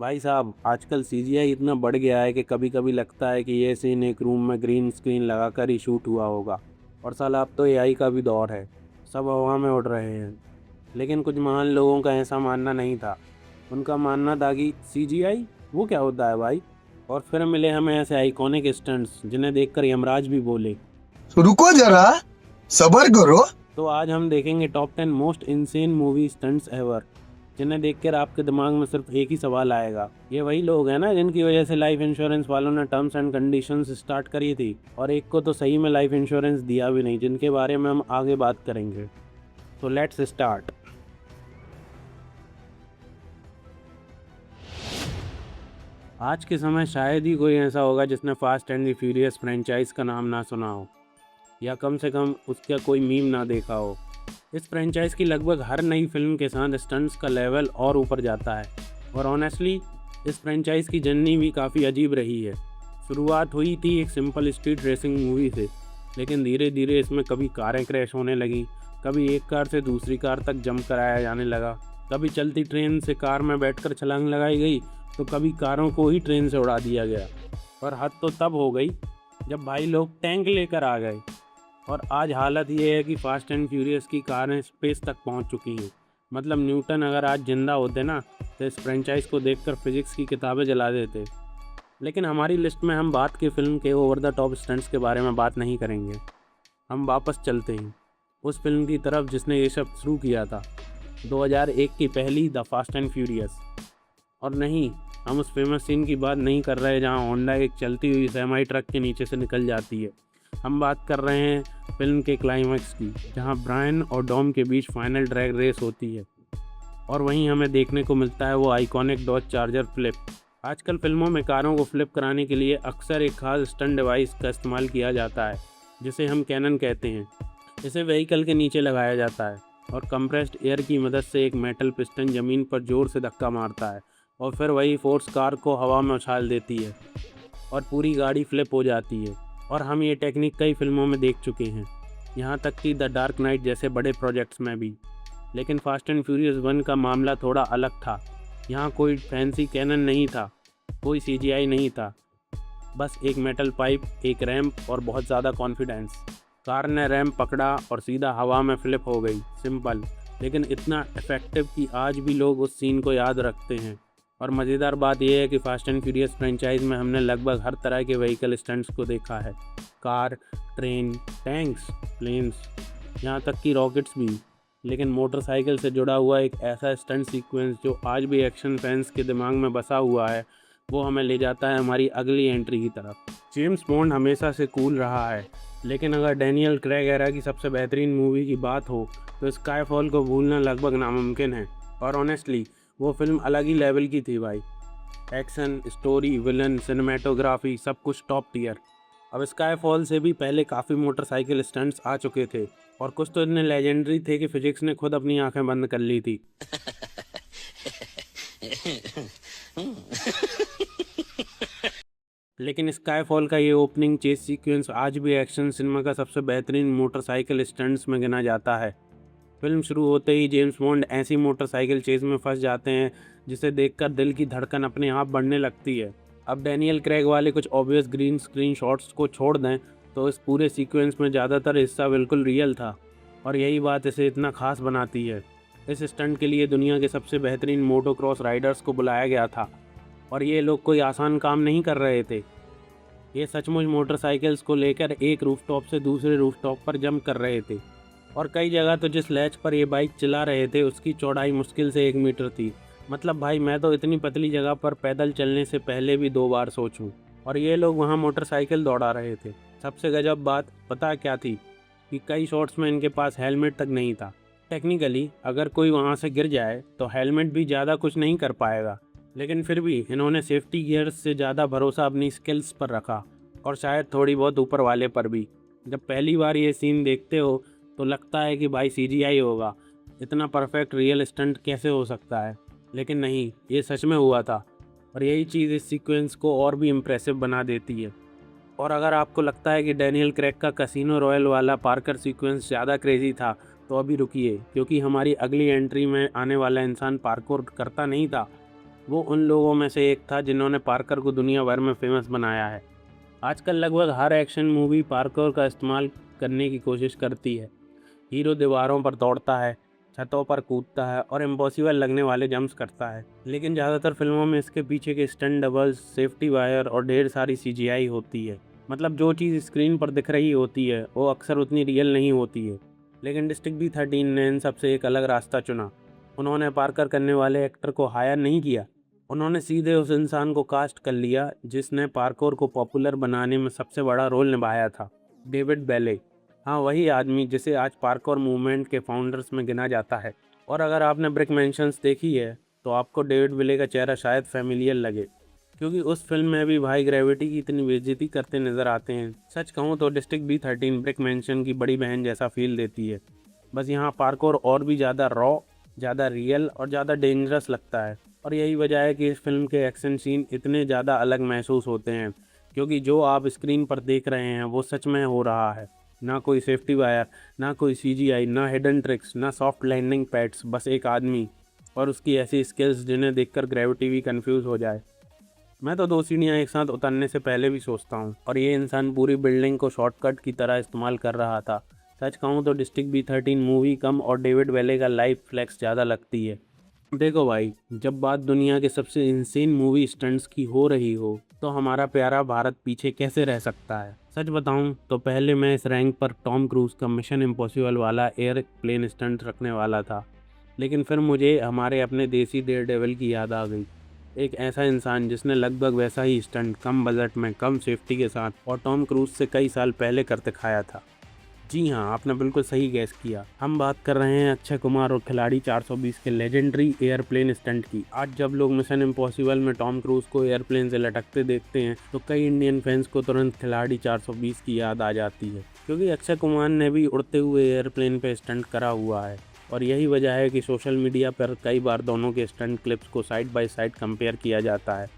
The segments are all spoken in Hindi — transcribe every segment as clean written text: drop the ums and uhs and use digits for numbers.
भाई साहब, आजकल सीजीआई इतना बढ़ गया है कि कभी कभी लगता है कि ये सीन एक रूम में ग्रीन स्क्रीन लगाकर ही शूट हुआ होगा। और साला अब तो एआई का भी दौर है। सब हवा में उड़ रहे हैं। लेकिन कुछ महान लोगों का ऐसा मानना नहीं था। उनका मानना था कि सीजीआई वो क्या होता है भाई। और फिर मिले हमें ऐसे आइकॉनिक स्टंट्स जिन्हें देखकर यमराज भी बोले। रुको जरा, सबर करो। तो आज हम देखेंगे top 10 most insane movie stunts ever, जिन्हें देखकर आपके दिमाग में सिर्फ एक ही सवाल आएगा, ये वही लोग हैं ना जिनकी वजह से लाइफ इंश्योरेंस वालों ने टर्म्स एंड कंडीशंस स्टार्ट करी थी, और एक को तो सही में लाइफ इंश्योरेंस दिया भी नहीं, जिनके बारे में हम आगे बात करेंगे। तो लेट्स स्टार्ट। आज के समय शायद ही कोई ऐसा होगा जिसने fast and the furious franchise का नाम ना सुना हो, या कम से कम उसका कोई मीम ना देखा हो। इस फ्रेंचाइज की लगभग हर नई फिल्म के साथ स्टंट्स का लेवल और ऊपर जाता है। और ऑनेस्टली इस फ्रेंचाइज की जर्नी भी काफ़ी अजीब रही है। शुरुआत हुई थी एक सिंपल स्ट्रीट रेसिंग मूवी से, लेकिन धीरे धीरे इसमें कभी कारें क्रैश होने लगी, कभी एक कार से दूसरी कार तक जंप कराया जाने लगा, कभी चलती ट्रेन से कार में बैठकर छलांग लगाई गई, तो कभी कारों को ही ट्रेन से उड़ा दिया गया। और हद तो तब हो गई जब भाई लोग टैंक लेकर आ गए। और आज हालत ये है कि फास्ट एंड फ्यूरियस की कारें स्पेस तक पहुंच चुकी हैं। मतलब न्यूटन अगर आज जिंदा होते ना, तो इस फ्रेंचाइज को देखकर फिजिक्स की किताबें जला देते। लेकिन हमारी लिस्ट में हम बात की फिल्म के ओवर द टॉप स्टंट्स के बारे में बात नहीं करेंगे। हम वापस चलते हैं उस फिल्म की तरफ जिसने ये सब शुरू किया था, 2001 की पहली द फास्ट एंड फ्यूरियस। और नहीं, हम उस फेमस सीन की बात नहीं कर रहे जहां होंडा एक चलती हुई सेमी ट्रक के नीचे से निकल जाती है। हम बात कर रहे हैं फिल्म के क्लाइमैक्स की, जहां ब्रायन और डॉम के बीच फाइनल ड्रैग रेस होती है। और वहीं हमें देखने को मिलता है वो आइकॉनिक डॉज चार्जर फ्लिप। आजकल फिल्मों में कारों को फ्लिप कराने के लिए अक्सर एक खास स्टंट डिवाइस का इस्तेमाल किया जाता है, जिसे हम कैनन कहते हैं। इसे व्हीकल के नीचे लगाया जाता है और कंप्रेस्ड एयर की मदद से एक मेटल पिस्टन ज़मीन पर ज़ोर से धक्का मारता है, और फिर वही फोर्स कार को हवा में उछाल देती है और पूरी गाड़ी फ्लिप हो जाती है। और हम ये टेक्निक कई फिल्मों में देख चुके हैं, यहाँ तक कि द डार्क नाइट जैसे बड़े प्रोजेक्ट्स में भी। लेकिन फास्ट एंड फ्यूरियस 1 का मामला थोड़ा अलग था। यहाँ कोई फैंसी कैनन नहीं था, कोई सीजीआई नहीं था, बस एक मेटल पाइप, एक रैंप और बहुत ज़्यादा कॉन्फिडेंस। कार ने रैंप पकड़ा और सीधा हवा में फ्लिप हो गई। सिंपल, लेकिन इतना इफेक्टिव कि आज भी लोग उस सीन को याद रखते हैं। और मज़ेदार बात यह है कि फास्ट एंड फ्यूरियस फ्रेंचाइज में हमने लगभग हर तरह के व्हीकल स्टंट्स को देखा है। कार, ट्रेन, टैंक्स, प्लेन्स, यहाँ तक कि रॉकेट्स भी। लेकिन मोटरसाइकिल से जुड़ा हुआ एक ऐसा स्टंट सीक्वेंस जो आज भी एक्शन फैंस के दिमाग में बसा हुआ है, वो हमें ले जाता है हमारी अगली एंट्री की तरफ। जेम्स बॉन्ड हमेशा से कूल रहा है, लेकिन अगर डैनियल क्रेग एरा की सबसे बेहतरीन मूवी की बात हो तो स्काईफॉल को भूलना लगभग नामुमकिन है। और ऑनेस्टली वो फिल्म अलग ही लेवल की थी भाई। एक्शन, स्टोरी, विलन, सिनेमेटोग्राफी, सब कुछ टॉप टियर। अब स्काईफॉल से भी पहले काफ़ी मोटरसाइकिल स्टंट्स आ चुके थे, और कुछ तो इतने लेजेंडरी थे कि फिजिक्स ने खुद अपनी आंखें बंद कर ली थी। लेकिन स्काईफॉल का ये ओपनिंग चेस सीक्वेंस आज भी एक्शन सिनेमा का सबसे बेहतरीन मोटरसाइकिल स्टंट्स में गिना जाता है। फिल्म शुरू होते ही जेम्स बॉन्ड ऐसी मोटरसाइकिल चेज में फंस जाते हैं जिसे देखकर दिल की धड़कन अपने आप बढ़ने लगती है। अब डैनियल क्रेग वाले कुछ ऑब्वियस ग्रीन स्क्रीन शॉट्स को छोड़ दें तो इस पूरे सीक्वेंस में ज़्यादातर हिस्सा बिल्कुल रियल था, और यही बात इसे इतना खास बनाती है। इस स्टंट के लिए दुनिया के सबसे बेहतरीन मोटोक्रॉस राइडर्स को बुलाया गया था, और ये लोग कोई आसान काम नहीं कर रहे थे। ये सचमुच मोटरसाइकिल्स को लेकर एक रूफटॉप से दूसरे रूफटॉप पर जंप कर रहे थे। और कई जगह तो जिस लैच पर ये बाइक चला रहे थे उसकी चौड़ाई मुश्किल से 1 मीटर थी। मतलब भाई, मैं तो इतनी पतली जगह पर पैदल चलने से पहले भी 2 बार सोचूं, और ये लोग वहाँ मोटरसाइकिल दौड़ा रहे थे। सबसे गजब बात पता क्या थी कि कई शॉट्स में इनके पास हेलमेट तक नहीं था। टेक्निकली अगर कोई वहाँ से गिर जाए तो हेलमेट भी ज़्यादा कुछ नहीं कर पाएगा, लेकिन फिर भी इन्होंने सेफ्टी गियर्स से ज़्यादा भरोसा अपनी स्किल्स पर रखा, और शायद थोड़ी बहुत ऊपर वाले पर भी। जब पहली बार ये सीन देखते हो तो लगता है कि भाई सीजीआई होगा, इतना परफेक्ट रियल स्टंट कैसे हो सकता है। लेकिन नहीं, ये सच में हुआ था, और यही चीज़ इस सीक्वेंस को और भी इम्प्रेसिव बना देती है। और अगर आपको लगता है कि डैनियल क्रेग का कैसीनो रॉयल वाला पार्कर सीक्वेंस ज़्यादा क्रेजी था, तो अभी रुकिए, क्योंकि हमारी अगली एंट्री में आने वाला इंसान पार्कोर करता नहीं था, वो उन लोगों में से एक था जिन्होंने पार्कर को दुनिया भर में फेमस बनाया है। आजकल लगभग हर एक्शन मूवी पार्कोर का इस्तेमाल करने की कोशिश करती है। हीरो दीवारों पर दौड़ता है, छतों पर कूदता है और इम्पॉसिबल लगने वाले जंप्स करता है। लेकिन ज़्यादातर फिल्मों में इसके पीछे के स्टंट डबल्स, सेफ्टी वायर और ढेर सारी सीजीआई होती है। मतलब जो चीज़ स्क्रीन पर दिख रही होती है वो अक्सर उतनी रियल नहीं होती है। लेकिन डिस्ट्रिक्ट B13 ने इन सबसे एक अलग रास्ता चुना। उन्होंने पार्कर करने वाले एक्टर को हायर नहीं किया, उन्होंने सीधे उस इंसान को कास्ट कर लिया जिसने पार्कोर को पॉपुलर बनाने में सबसे बड़ा रोल निभाया था, डेविड बैले। हाँ, वही आदमी जिसे आज पार्कोर मूवमेंट के फाउंडर्स में गिना जाता है। और अगर आपने ब्रिक मैंशंस देखी है तो आपको डेविड बैले का चेहरा शायद फैमिलियर लगे, क्योंकि उस फिल्म में भी भाई ग्रेविटी की इतनी बेइज्जती करते नज़र आते हैं। सच कहूँ तो डिस्ट्रिक्ट B13 ब्रिक मैंशन की बड़ी बहन जैसा फील देती है। बस यहाँ पार्कोर और भी ज़्यादा रॉ, ज़्यादा रियल और ज़्यादा डेंजरस लगता है। और यही वजह है कि इस फिल्म के एक्शन सीन इतने ज़्यादा अलग महसूस होते हैं, क्योंकि जो आप स्क्रीन पर देख रहे हैं वो सच में हो रहा है। ना कोई सेफ्टी वायर, ना कोई CGI, ना हिडन ट्रिक्स, ना सॉफ्ट लैंडिंग पैड्स, बस एक आदमी और उसकी ऐसी स्किल्स जिन्हें देखकर ग्रेविटी भी कंफ्यूज हो जाए। मैं तो 2 सीढ़ियाँ एक साथ उतरने से पहले भी सोचता हूँ, और ये इंसान पूरी बिल्डिंग को शॉर्टकट की तरह इस्तेमाल कर रहा था। सच कहूँ तो डिस्ट्रिक्ट B13 मूवी कम और डेविड वेले का लाइफ फ्लेक्स ज़्यादा लगती है। देखो भाई, जब बात दुनिया के सबसे इंसेन मूवी स्टंट्स की हो रही हो तो हमारा प्यारा भारत पीछे कैसे रह सकता है। सच बताऊं तो पहले मैं इस रैंक पर टॉम क्रूज का मिशन इम्पॉसिबल वाला एयर प्लेन स्टंट रखने वाला था, लेकिन फिर मुझे हमारे अपने देसी डेयरडेविल की याद आ गई। एक ऐसा इंसान जिसने लगभग वैसा ही स्टंट कम बजट में, कम सेफ्टी के साथ और टॉम क्रूज से कई साल पहले कर दिखाया था। जी हाँ, आपने बिल्कुल सही गैस किया। हम बात कर रहे हैं अक्षय कुमार और खिलाड़ी 420 के लेजेंडरी एयरप्लेन स्टंट की। आज जब लोग मिशन इम्पॉसिबल में टॉम क्रूज को एयरप्लेन से लटकते देखते हैं तो कई इंडियन फैंस को तुरंत खिलाड़ी 420 की याद आ जाती है, क्योंकि अक्षय कुमार ने भी उड़ते हुए एयरप्लेन पे स्टंट करा हुआ है। और यही वजह है कि सोशल मीडिया पर कई बार दोनों के स्टंट क्लिप्स को साइड बाय साइड कंपेयर किया जाता है।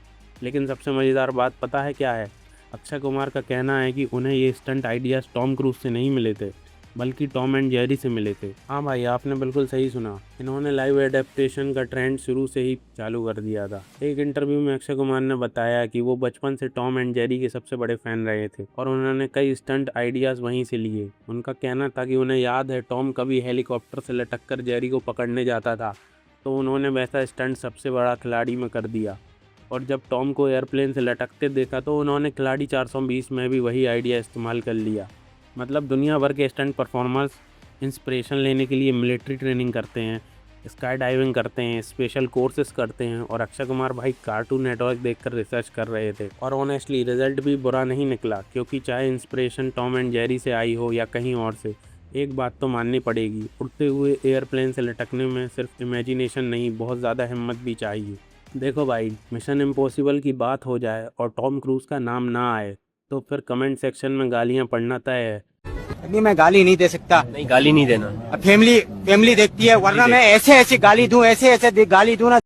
लेकिन सबसे मज़ेदार बात पता है क्या है? अक्षय कुमार का कहना है कि उन्हें ये स्टंट आइडियाज़ टॉम क्रूज से नहीं मिले थे, बल्कि टॉम एंड जेरी से मिले थे। हाँ भाई, आपने बिल्कुल सही सुना। इन्होंने लाइव एडेप्टेशन का ट्रेंड शुरू से ही चालू कर दिया था। एक इंटरव्यू में अक्षय कुमार ने बताया कि वो बचपन से टॉम एंड जेरी के सबसे बड़े फैन रहे थे और उन्होंने कई स्टंट आइडियाज़ वहीं से लिए। उनका कहना था कि उन्हें याद है टॉम कभी हेलीकॉप्टर से लटक कर जेरी को पकड़ने जाता था, तो उन्होंने वैसा स्टंट सबसे बड़ा खिलाड़ी में कर दिया। और जब टॉम को एयरप्लेन से लटकते देखा तो उन्होंने खिलाड़ी 420 में भी वही आइडिया इस्तेमाल कर लिया। मतलब दुनिया भर के स्टंट परफॉर्मर्स इंस्पिरेशन लेने के लिए मिलिट्री ट्रेनिंग करते हैं, स्काई डाइविंग करते हैं, स्पेशल कोर्सेज करते हैं, और अक्षय कुमार भाई कार्टून नेटवर्क देखकर रिसर्च कर रहे थे। और ऑनेस्टली रिजल्ट भी बुरा नहीं निकला, क्योंकि चाहे इंस्पिरेशन टॉम एंड जेरी से आई हो या कहीं और से, एक बात तो माननी पड़ेगी, उड़ते हुए एयरप्लेन से लटकने में सिर्फ इमेजिनेशन नहीं, बहुत ज़्यादा हिम्मत भी चाहिए। देखो भाई, मिशन इम्पॉसिबल की बात हो जाए और टॉम क्रूज का नाम ना आए तो फिर कमेंट सेक्शन में गालियां पड़ना तय है। नहीं, मैं गाली नहीं दे सकता। नहीं, गाली नहीं देना। अब फैमिली देखती है, वरना मैं ऐसे गाली दूं, ऐसे गाली दूं ना।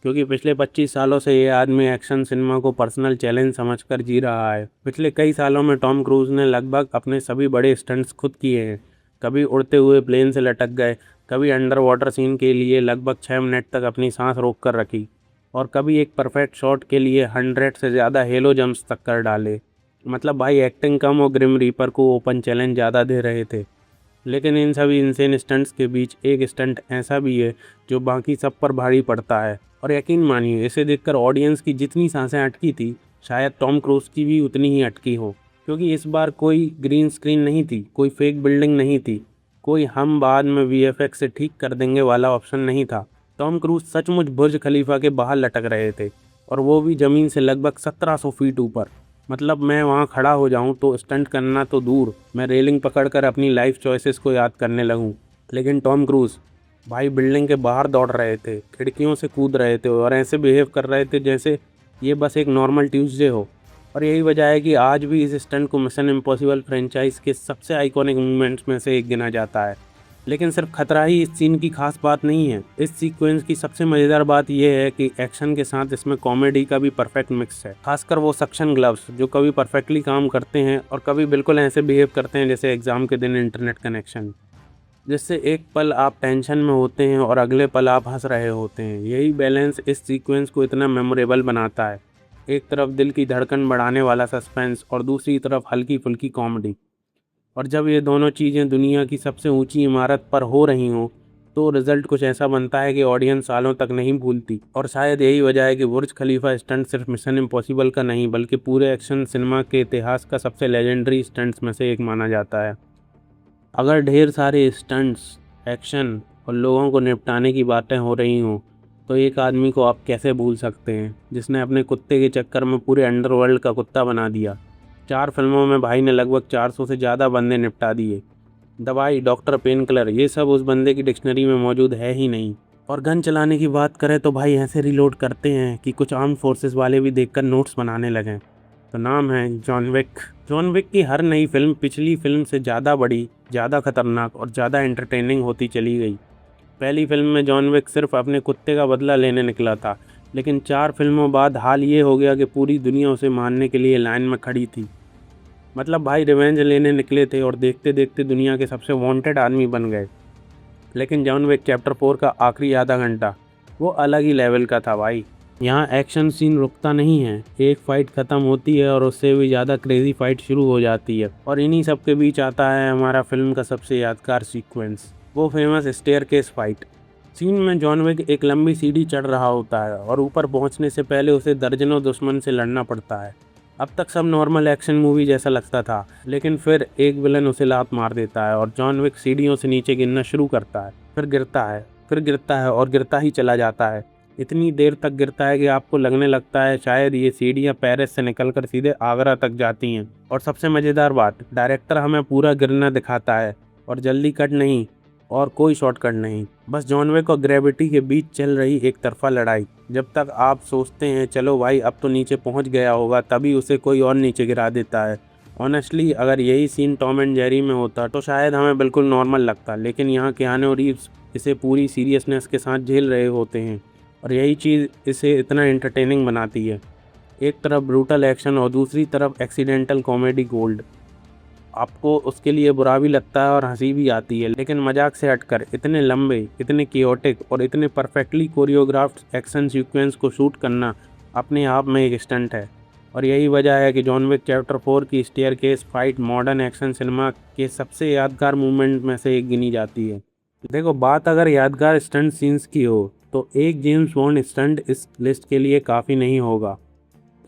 क्योंकि पिछले 25 सालों से ये आदमी एक्शन सिनेमा को पर्सनल चैलेंज समझकर जी रहा है। पिछले कई सालों में टॉम क्रूज ने लगभग अपने सभी बड़े स्टंट्स खुद किए हैं। कभी उड़ते हुए प्लेन से लटक गए, कभी अंडर वाटर सीन के लिए लगभग 6 मिनट तक अपनी सांस रोक कर रखी, और कभी एक परफेक्ट शॉट के लिए 100 से ज़्यादा हेलो जंप्स तक कर डाले। मतलब भाई, एक्टिंग कम और ग्रिम रीपर को ओपन चैलेंज ज़्यादा दे रहे थे। लेकिन इन सभी इंसेन स्टंट्स के बीच एक स्टंट ऐसा भी है जो बाकी सब पर भारी पड़ता है, और यकीन मानिए इसे देखकर ऑडियंस की जितनी सांसें अटकी थी, शायद टॉम क्रूज की भी उतनी ही अटकी हो। क्योंकि इस बार कोई ग्रीन स्क्रीन नहीं थी, कोई फेक बिल्डिंग नहीं थी, कोई हम बाद में VFX से ठीक कर देंगे वाला ऑप्शन नहीं था। टॉम क्रूज सचमुच बुर्ज खलीफा के बाहर लटक रहे थे, और वो भी ज़मीन से लगभग 1700 फीट ऊपर। मतलब मैं वहाँ खड़ा हो जाऊँ तो स्टंट करना तो दूर, मैं रेलिंग पकड़कर अपनी लाइफ चॉइसेस को याद करने लगूँ। लेकिन टॉम क्रूज भाई बिल्डिंग के बाहर दौड़ रहे थे, खिड़कियों से कूद रहे थे, और ऐसे बिहेव कर रहे थे जैसे ये बस एक नॉर्मल ट्यूसडे हो। और यही वजह है कि आज भी इस स्टंट को मिशन इम्पॉसिबल फ्रेंचाइज के सबसे आइकॉनिक मूवमेंट्स में से एक गिना जाता है। लेकिन सिर्फ खतरा ही इस सीन की खास बात नहीं है। इस सीक्वेंस की सबसे मज़ेदार बात यह है कि एक्शन के साथ इसमें कॉमेडी का भी परफेक्ट मिक्स है। खासकर वो सक्शन ग्लव्स जो कभी परफेक्टली काम करते हैं और कभी बिल्कुल ऐसे बिहेव करते हैं जैसे एग्ज़ाम के दिन इंटरनेट कनेक्शन। जिससे एक पल आप टेंशन में होते हैं और अगले पल आप हंस रहे होते हैं। यही बैलेंस इस सीक्वेंस को इतना मेमोरेबल बनाता है। एक तरफ दिल की धड़कन बढ़ाने वाला सस्पेंस और दूसरी तरफ हल्की फुल्की कॉमेडी। और जब ये दोनों चीज़ें दुनिया की सबसे ऊंची इमारत पर हो रही हों तो रिजल्ट कुछ ऐसा बनता है कि ऑडियंस सालों तक नहीं भूलती। और शायद यही वजह है कि बुर्ज खलीफा स्टंट सिर्फ मिशन इम्पॉसिबल का नहीं बल्कि पूरे एक्शन सिनेमा के इतिहास का सबसे लेजेंडरी स्टंट्स में से एक माना जाता है। अगर ढेर सारे स्टंट्स, एक्शन और लोगों को निपटाने की बातें हो रही हों तो एक आदमी को आप कैसे भूल सकते हैं जिसने अपने कुत्ते के चक्कर में पूरे अंडरवर्ल्ड का कुत्ता बना दिया। 4 फिल्मों में भाई ने लगभग 400 से ज़्यादा बंदे निपटा दिए। दवाई, डॉक्टर, पेन किलर, ये सब उस बंदे की डिक्शनरी में मौजूद है ही नहीं। और गन चलाने की बात करें तो भाई ऐसे रिलोड करते हैं कि कुछ आर्म फोर्सेस वाले भी देखकर नोट्स बनाने लगें। तो नाम है जॉन विक। जॉन विक की हर नई फिल्म पिछली फिल्म से ज़्यादा बड़ी, ज़्यादा खतरनाक और ज़्यादा एंटरटेनिंग होती चली गई। पहली फिल्म में जॉन विक सिर्फ अपने कुत्ते का बदला लेने निकला था, लेकिन 4 फिल्मों बाद हाल ये हो गया कि पूरी दुनिया उसे मारने के लिए लाइन में खड़ी थी। मतलब भाई रिवेंज लेने निकले थे और देखते देखते दुनिया के सबसे वांटेड आदमी बन गए। लेकिन जॉन विक चैप्टर 4 का आखिरी आधा घंटा वो अलग ही लेवल का था भाई। यहाँ एक्शन सीन रुकता नहीं है, एक फाइट ख़त्म होती है और उससे भी ज़्यादा क्रेजी फाइट शुरू हो जाती है। और इन्हीं सब के बीच आता है हमारा फिल्म का सबसे यादगार सीक्वेंस, वो फेमस स्टेयरकेस फाइट। सीन में जॉन विक एक लंबी सीढ़ी चढ़ रहा होता है और ऊपर पहुंचने से पहले उसे दर्जनों दुश्मन से लड़ना पड़ता है। अब तक सब नॉर्मल एक्शन मूवी जैसा लगता था, लेकिन फिर एक विलन उसे लात मार देता है और जॉन विक सीढ़ियों से नीचे गिरना शुरू करता है। फिर गिरता है और गिरता ही चला जाता है। इतनी देर तक गिरता है कि आपको लगने लगता है शायद ये सीढ़ियाँ पेरिस से निकलकर सीधे आगरा तक जाती हैं। और सबसे मज़ेदार बात, डायरेक्टर हमें पूरा गिरना दिखाता है और जल्दी कट नहीं और कोई शॉर्टकट नहीं, बस जॉन विक और ग्रेविटी के बीच चल रही एक तरफा लड़ाई। जब तक आप सोचते हैं चलो भाई अब तो नीचे पहुंच गया होगा, तभी उसे कोई और नीचे गिरा देता है। ऑनेस्टली अगर यही सीन टॉम एंड जेरी में होता तो शायद हमें बिल्कुल नॉर्मल लगता, लेकिन यहाँ कियानू रीव्स इसे पूरी सीरियसनेस के साथ झेल रहे होते हैं और यही चीज़ इसे इतना एंटरटेनिंग बनाती है। एक तरफ ब्रूटल एक्शन और दूसरी तरफ एक्सीडेंटल कॉमेडी गोल्ड। आपको उसके लिए बुरा भी लगता है और हंसी भी आती है, लेकिन मजाक से हटकर इतने लंबे, इतने कियोटिक और इतने परफेक्टली कोरियोग्राफ्ड एक्शन सीक्वेंस को शूट करना अपने आप में एक स्टंट है। और यही वजह है कि जॉन विक चैप्टर 4 की staircase fight modern action cinema के सबसे यादगार मूवमेंट में से एक गिनी जाती है। देखो, बात अगर यादगार स्टंट सीन्स की हो तो एक जेम्स बॉन्ड स्टंट इस लिस्ट के लिए काफ़ी नहीं होगा,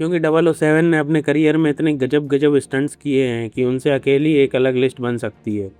क्योंकि 007 ने अपने करियर में इतने गजब स्टंट्स किए हैं कि उनसे अकेली एक अलग लिस्ट बन सकती है।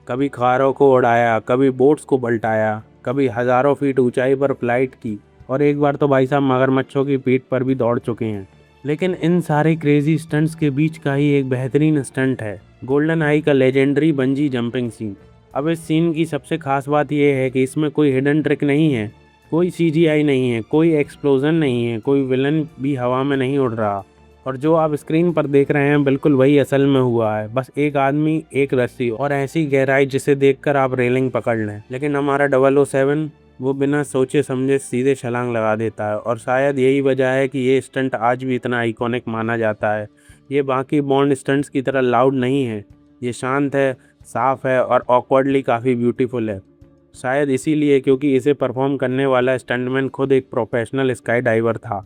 कभी खारों को उड़ाया, कभी बोट्स को पलटाया, कभी हज़ारों फीट ऊंचाई पर फ्लाइट की और एक बार तो भाई साहब मगरमच्छों की पीठ पर भी दौड़ चुके हैं। लेकिन इन सारे क्रेजी स्टंट्स के बीच का ही एक बेहतरीन स्टंट है गोल्डन आई का लेजेंडरी बंजी जंपिंग सीन। अब इस सीन की सबसे खास बात यह है कि इसमें कोई हिडन ट्रिक नहीं है, कोई CGI नहीं है, कोई एक्सप्लोजन नहीं है, कोई विलन भी हवा में नहीं उड़ रहा, और जो आप स्क्रीन पर देख रहे हैं बिल्कुल वही असल में हुआ है। बस एक आदमी, एक रस्सी और ऐसी गहराई जिसे देखकर आप रेलिंग पकड़ लें। लेकिन हमारा 007 वो बिना सोचे समझे सीधे छलांग लगा देता है और शायद यही वजह है कि ये स्टंट आज भी इतना आइकॉनिक माना जाता है। ये बाकी बॉन्ड स्टंट्स की तरह लाउड नहीं है, ये शांत है, साफ है और ऑकवर्डली काफ़ी ब्यूटीफुल है। शायद इसीलिए क्योंकि इसे परफॉर्म करने वाला स्टंटमैन खुद एक प्रोफेशनल स्काई डाइवर था,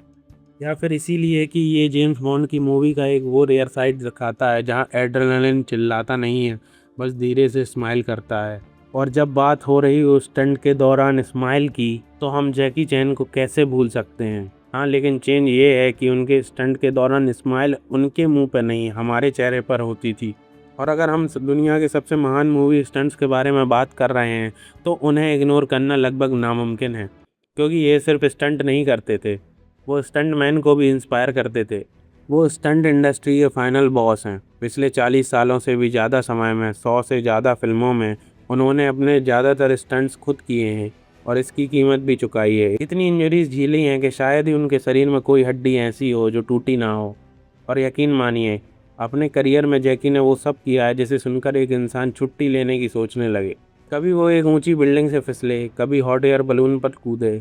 या फिर इसीलिए कि ये जेम्स बॉन्ड की मूवी का एक वो रेयर साइड दिखाता है जहाँ एड्रेनलिन चिल्लाता नहीं है, बस धीरे से स्माइल करता है। और जब बात हो रही उस स्टंट के दौरान स्माइल की तो हम जैकी चैन को कैसे भूल सकते हैं। हाँ, लेकिन चेंज ये है कि उनके स्टंट के दौरान स्माइल उनके मुंह पर नहीं, हमारे चेहरे पर होती थी। और अगर हम दुनिया के सबसे महान मूवी स्टंट्स के बारे में बात कर रहे हैं तो उन्हें इग्नोर करना लगभग नामुमकिन है, क्योंकि ये सिर्फ स्टंट नहीं करते थे, वो स्टंट मैन को भी इंस्पायर करते थे। वो स्टंट इंडस्ट्री के फाइनल बॉस हैं। पिछले 40 सालों से भी ज़्यादा समय में 100 से ज़्यादा फिल्मों में उन्होंने अपने ज़्यादातर स्टंट्स खुद किए हैं और इसकी कीमत भी चुकाई है। इतनी इंजरीज झेली हैं कि शायद ही उनके शरीर में कोई हड्डी ऐसी हो जो टूटी ना हो। और यकीन मानिए, अपने करियर में जैकी ने वो सब किया है जिसे सुनकर एक इंसान छुट्टी लेने की सोचने लगे। कभी वो एक ऊंची बिल्डिंग से फिसले, कभी हॉट एयर बलून पर कूदे,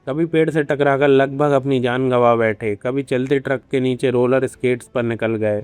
कभी पेड़ से टकराकर लगभग अपनी जान गंवा बैठे, कभी चलते ट्रक के नीचे रोलर स्केट्स पर निकल गए।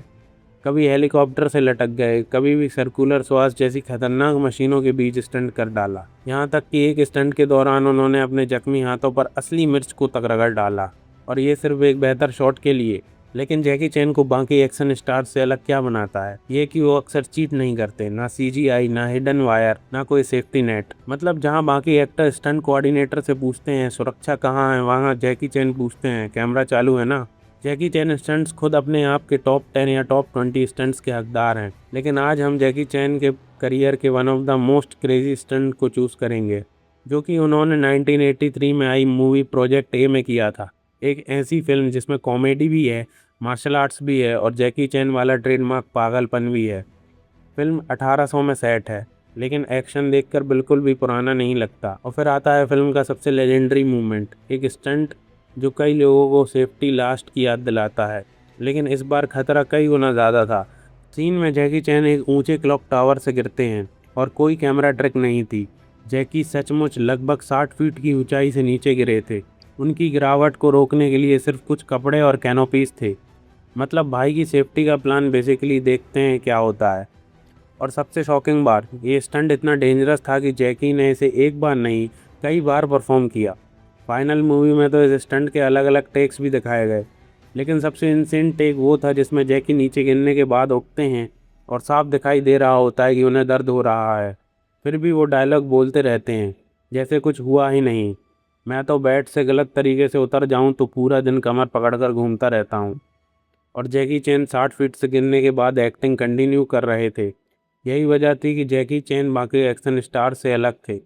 कभी हेलीकॉप्टर से लटक गए, कभी भी सर्कुलर श्वास जैसी खतरनाक मशीनों के बीच स्टंट कर डाला। यहाँ तक कि एक स्टंट के दौरान उन्होंने अपने जख्मी हाथों पर असली मिर्च को तक रगड़ डाला, और ये सिर्फ एक बेहतर शॉट के लिए। लेकिन जैकी चैन को बाकी एक्शन स्टार्स से अलग क्या बनाता है, ये कि वो अक्सर चीट नहीं करते, ना CGI, ना हिडन वायर, ना कोई सेफ्टी नेट। मतलब जहाँ बाकी एक्टर स्टंट कोऑर्डिनेटर से पूछते हैं सुरक्षा कहाँ है, वहाँ जैकी चैन पूछते हैं कैमरा चालू है ना। जैकी चैन स्टंट्स खुद अपने आप के टॉप 10 या टॉप 20 स्टंट्स के हकदार हैं, लेकिन आज हम जैकी चैन के करियर के one of the most crazy stunt को चूज़ करेंगे, जो कि उन्होंने 1983 में आई मूवी प्रोजेक्ट ए में किया था। एक ऐसी फिल्म जिसमें कॉमेडी भी है, मार्शल आर्ट्स भी है और जैकी चैन वाला ट्रेडमार्क पागलपन भी है। फिल्म 1800 में सेट है, लेकिन एक्शन देखकर बिल्कुल भी पुराना नहीं लगता। और फिर आता है फिल्म का सबसे लेजेंडरी मूवमेंट, एक स्टंट जो कई लोगों को सेफ्टी लास्ट की याद दिलाता है, लेकिन इस बार खतरा कई गुना ज़्यादा था। सीन में जैकी चैन एक ऊंचे क्लॉक टावर से गिरते हैं और कोई कैमरा ट्रिक नहीं थी। जैकी सचमुच लगभग 60 फीट की ऊंचाई से नीचे गिरे थे। उनकी गिरावट को रोकने के लिए सिर्फ कुछ कपड़े और कैनोपीज थे। मतलब भाई की सेफ्टी का प्लान बेसिकली देखते हैं क्या होता है। और सबसे शॉकिंग बात, ये स्टंट इतना डेंजरस था कि जैकी ने इसे एक बार नहीं कई बार परफॉर्म किया। फाइनल मूवी में तो इस स्टंट के अलग अलग टेक्स भी दिखाए गए, लेकिन सबसे इंसेंट टेक वो था जिसमें जैकी नीचे गिरने के बाद उठते हैं और साफ दिखाई दे रहा होता है कि उन्हें दर्द हो रहा है, फिर भी वो डायलॉग बोलते रहते हैं जैसे कुछ हुआ ही नहीं। मैं तो बेड से गलत तरीके से उतर जाऊं तो पूरा दिन कमर पकड़कर घूमता रहता हूं। और जैकी चैन 60 फीट से गिरने के बाद एक्टिंग कंटिन्यू कर रहे थे। यही वजह थी कि जैकी चैन बाकी एक्शन स्टार से अलग थे।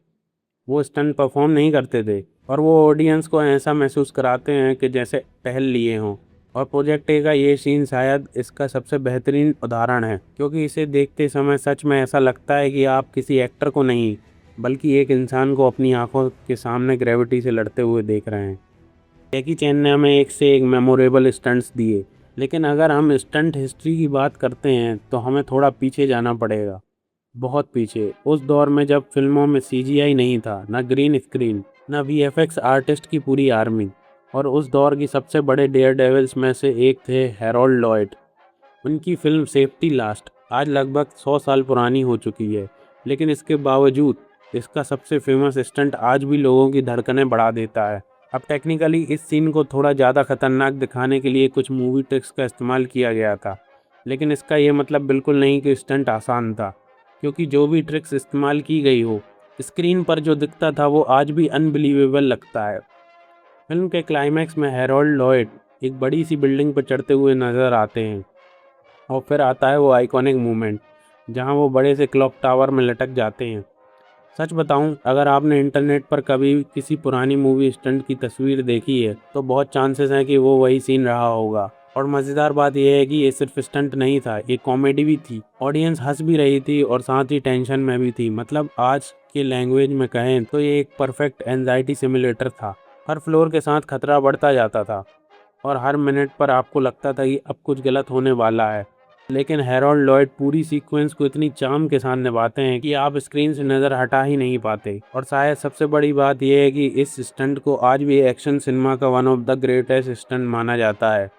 वो स्टंट परफॉर्म नहीं करते थे और वो ऑडियंस को ऐसा महसूस कराते हैं कि जैसे टहल लिए हों। और प्रोजेक्ट ए का ये सीन शायद इसका सबसे बेहतरीन उदाहरण है, क्योंकि इसे देखते समय सच में ऐसा लगता है कि आप किसी एक्टर को नहीं बल्कि एक इंसान को अपनी आंखों के सामने ग्रेविटी से लड़ते हुए देख रहे हैं। जैकी चैन ने हमें एक से एक मेमोरेबल स्टंट्स दिए, लेकिन अगर हम स्टंट हिस्ट्री की बात करते हैं तो हमें थोड़ा पीछे जाना पड़ेगा, बहुत पीछे। उस दौर में जब फिल्मों में CGI नहीं था, ना ग्रीन स्क्रीन, ना VFX आर्टिस्ट की पूरी आर्मी। और उस दौर की सबसे बड़े डेयर डेविल्स में से एक थे हैरोल्ड लॉयड। उनकी फिल्म सेफ्टी लास्ट आज लगभग 100 साल पुरानी हो चुकी है, लेकिन इसके बावजूद इसका सबसे फेमस स्टंट आज भी लोगों की धड़कनें बढ़ा देता है। अब टेक्निकली इस सीन को थोड़ा ज़्यादा खतरनाक दिखाने के लिए कुछ मूवी ट्रिक्स का इस्तेमाल किया गया था, लेकिन इसका ये मतलब बिल्कुल नहीं कि स्टंट आसान था, क्योंकि जो भी ट्रिक्स इस्तेमाल की गई हो, स्क्रीन पर जो दिखता था वो आज भी अनबिलीवेबल लगता है। फिल्म के क्लाइमैक्स में हैरोल्ड लॉयड एक बड़ी सी बिल्डिंग पर चढ़ते हुए नज़र आते हैं, और फिर आता है वो आइकॉनिक मोमेंट जहां वो बड़े से क्लॉक टावर में लटक जाते हैं। सच बताऊं, अगर आपने इंटरनेट पर कभी किसी पुरानी मूवी स्टंट की तस्वीर देखी है तो बहुत चांसेस हैं कि वो वही सीन रहा होगा। और मज़ेदार बात यह है कि ये सिर्फ स्टंट नहीं था, ये कॉमेडी भी थी। ऑडियंस हंस भी रही थी और साथ ही टेंशन में भी थी। मतलब आज के लैंग्वेज में कहें तो ये एक परफेक्ट एंजाइटी सिमुलेटर था। हर फ्लोर के साथ खतरा बढ़ता जाता था और हर मिनट पर आपको लगता था कि अब कुछ गलत होने वाला है, लेकिन हैरोल्ड लॉयड पूरी सीक्वेंस को इतनी चार्म के साथ निभाते हैं कि आप स्क्रीन से नज़र हटा ही नहीं पाते। और शायद सबसे बड़ी बात यह है कि इस स्टंट को आज भी एक्शन सिनेमा का one of the greatest stunt माना जाता है।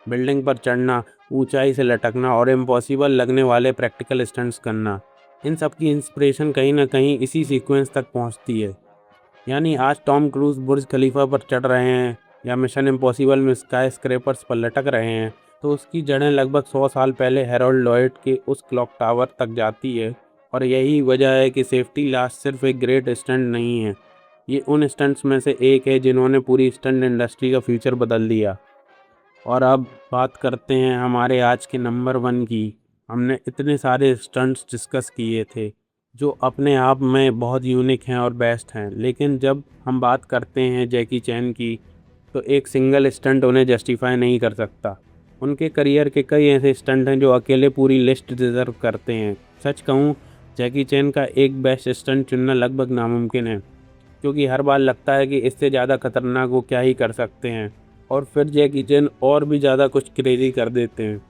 बिल्डिंग पर चढ़ना, ऊंचाई से लटकना और इम्पॉसिबल लगने वाले प्रैक्टिकल स्टंट्स करना, इन सब की इंस्पिरेशन कहीं ना कहीं इसी सीक्वेंस तक पहुंचती है। यानी आज टॉम क्रूज बुर्ज खलीफा पर चढ़ रहे हैं या मिशन इम्पॉसिबल में स्काई स्क्रैपर्स पर लटक रहे हैं, तो उसकी जड़ें लगभग 100 साल पहले हैरोल्ड लॉयड के उस क्लॉक टावर तक जाती है। और यही वजह है कि सेफ्टी लास्ट सिर्फ एक ग्रेट स्टंट नहीं है, ये उन स्टंट्स में से एक है जिन्होंने पूरी स्टंट इंडस्ट्री का फ्यूचर बदल दिया। और अब बात करते हैं हमारे आज के नंबर 1 की। हमने इतने सारे स्टंट्स डिस्कस किए थे जो अपने आप में बहुत यूनिक हैं और बेस्ट हैं, लेकिन जब हम बात करते हैं जैकी चैन की तो एक सिंगल स्टंट उन्हें जस्टिफाई नहीं कर सकता। उनके करियर के कई ऐसे स्टंट हैं जो अकेले पूरी लिस्ट डिज़र्व करते हैं। सच कहूँ, जैकी चैन का एक बेस्ट स्टंट चुनना लगभग नामुमकिन है, क्योंकि हर बार लगता है कि इससे ज़्यादा खतरनाक वो क्या ही कर सकते हैं, और फिर जैकी चैन और भी ज़्यादा कुछ क्रेजी कर देते हैं।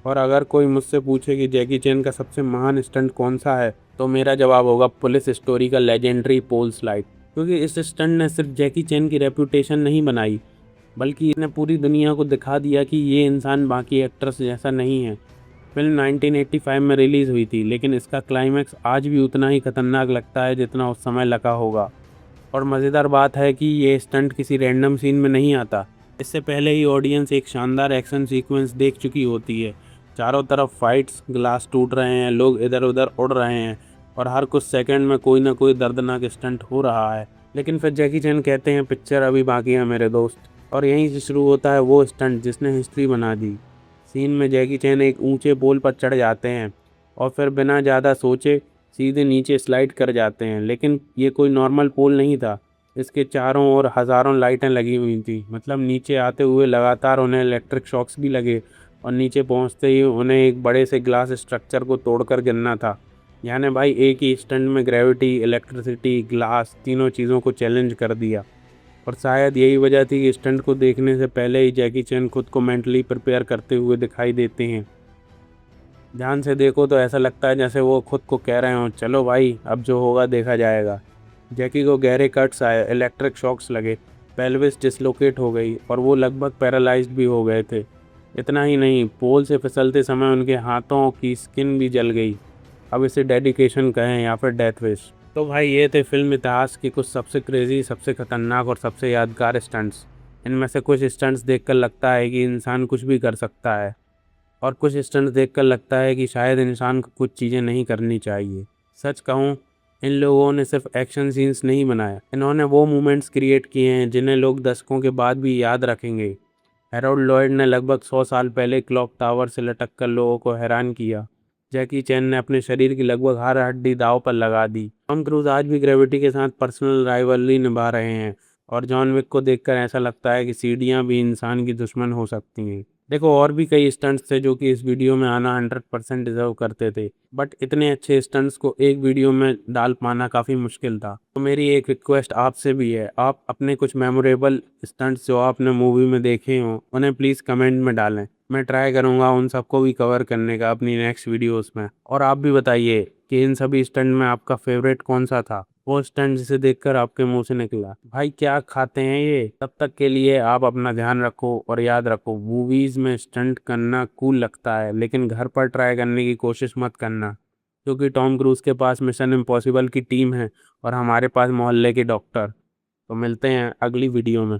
और अगर कोई मुझसे पूछे कि जैकी चैन का सबसे महान स्टंट कौन सा है, तो मेरा जवाब होगा पुलिस स्टोरी का लेजेंडरी पोल स्लाइड। क्योंकि इस स्टंट ने सिर्फ जैकी चैन की रेपुटेशन नहीं बनाई, बल्कि इसने पूरी दुनिया को दिखा दिया कि ये इंसान बाकी एक्टर्स जैसा नहीं है। फिल्म 1985 में रिलीज़ हुई थी, लेकिन इसका क्लाइमैक्स आज भी उतना ही खतरनाक लगता है जितना उस समय लगा होगा। और मज़ेदार बात है कि ये स्टंट किसी रैंडम सीन में नहीं आता। इससे पहले ही ऑडियंस एक शानदार एक्शन सीक्वेंस देख चुकी होती है। चारों तरफ फाइट्स, ग्लास टूट रहे हैं, लोग इधर उधर उड़ रहे हैं और हर कुछ सेकंड में कोई ना कोई दर्दनाक स्टंट हो रहा है। लेकिन फिर जैकी चैन कहते हैं पिक्चर अभी बाकी है मेरे दोस्त, और यहीं से शुरू होता है वो स्टंट जिसने हिस्ट्री बना दी। सीन में जैकी चैन एक ऊंचे पोल पर चढ़ जाते हैं और फिर बिना ज़्यादा सोचे सीधे नीचे स्लाइड कर जाते हैं। लेकिन ये कोई नॉर्मल पोल नहीं था, इसके चारों ओर हज़ारों लाइटें लगी हुई थी। मतलब नीचे आते हुए लगातार उन्हें इलेक्ट्रिक शॉक्स भी लगे और नीचे पहुंचते ही उन्हें एक बड़े से ग्लास स्ट्रक्चर को तोड़कर गिरना था। यानी भाई एक ही स्टंट में ग्रेविटी, इलेक्ट्रिसिटी, ग्लास तीनों चीज़ों को चैलेंज कर दिया। और शायद यही वजह थी कि स्टंट को देखने से पहले ही जैकी चैन खुद को मेंटली प्रिपेयर करते हुए दिखाई देते हैं। ध्यान से देखो तो ऐसा लगता है जैसे वो खुद को कह रहे हों, चलो भाई अब जो होगा देखा जाएगा। जैकी को गहरे कट्स आए, इलेक्ट्रिक शॉक्स लगे, पेल्विस डिसलोकेट हो गई और वो लगभग पैरालाइज्ड भी हो गए थे। इतना ही नहीं, पोल से फिसलते समय उनके हाथों की स्किन भी जल गई। अब इसे डेडिकेशन कहें या फिर डेथ विश। तो भाई ये थे फिल्म इतिहास की कुछ सबसे क्रेजी, सबसे खतरनाक और सबसे यादगार स्टंट्स। इनमें से कुछ स्टंट्स देखकर लगता है कि इंसान कुछ भी कर सकता है, और कुछ स्टंट्स देखकर लगता है कि शायद इंसान को कुछ चीज़ें नहीं करनी चाहिए। सच कहूँ, इन लोगों ने सिर्फ एक्शन सीन्स नहीं बनाया, इन्होंने वो मोमेंट्स क्रिएट किए हैं जिन्हें लोग दशकों के बाद भी याद रखेंगे। हैरोल्ड लॉयड ने लगभग 100 साल पहले क्लॉक टावर से लटक कर लोगों को हैरान किया। जैकी चैन ने अपने शरीर की लगभग हर हड्डी दांव पर लगा दी। टॉम क्रूज आज भी ग्रेविटी के साथ पर्सनल राइवलरी निभा रहे हैं, और जॉन विक को देखकर ऐसा लगता है कि सीढ़ियाँ भी इंसान की दुश्मन हो सकती हैं। देखो, और भी कई स्टंट्स थे जो कि इस वीडियो में आना 100% डिजर्व करते थे, बट इतने अच्छे स्टंट्स को एक वीडियो में डाल पाना काफ़ी मुश्किल था। तो मेरी एक रिक्वेस्ट आपसे भी है, आप अपने कुछ मेमोरेबल स्टंट्स जो आपने मूवी में देखे हों उन्हें प्लीज़ कमेंट में डालें। मैं ट्राई करूँगा उन सबको भी कवर करने का अपनी नेक्स्ट वीडियोस में। और आप भी बताइए कि इन सभी स्टंट में आपका फेवरेट कौन सा था, वो स्टंट जिसे देखकर आपके मुंह से निकला भाई क्या खाते हैं ये। तब तक के लिए आप अपना ध्यान रखो और याद रखो, मूवीज़ में स्टंट करना कूल लगता है, लेकिन घर पर ट्राई करने की कोशिश मत करना, क्योंकि टॉम क्रूज के पास मिशन इम्पॉसिबल की टीम है और हमारे पास मोहल्ले के डॉक्टर। तो मिलते हैं अगली वीडियो में।